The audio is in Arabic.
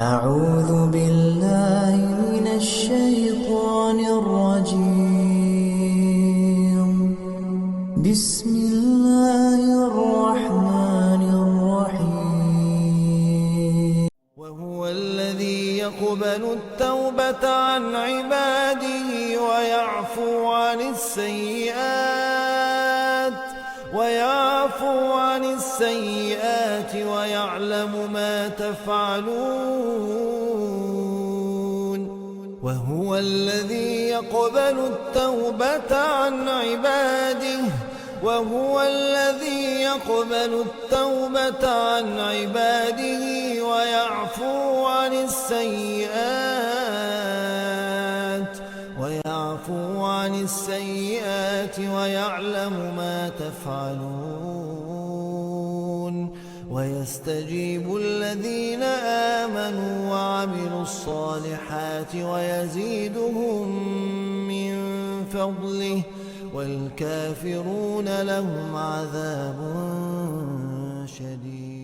أعوذ بالله من الشيطان الرجيم. بسم الله الرحمن الرحيم. وهو الذي يقبل التوبة عن عباده ويعفو عن السيئات ويعلم ما تفعلون. وهو الذي يقبل التوبة عن عباده ويعفو عن السيئات ويعلم ما تفعلون. ويستجيب الذين آمنوا وعملوا الصالحات ويزيدهم من فضله، والكافرون لهم عذاب شديد.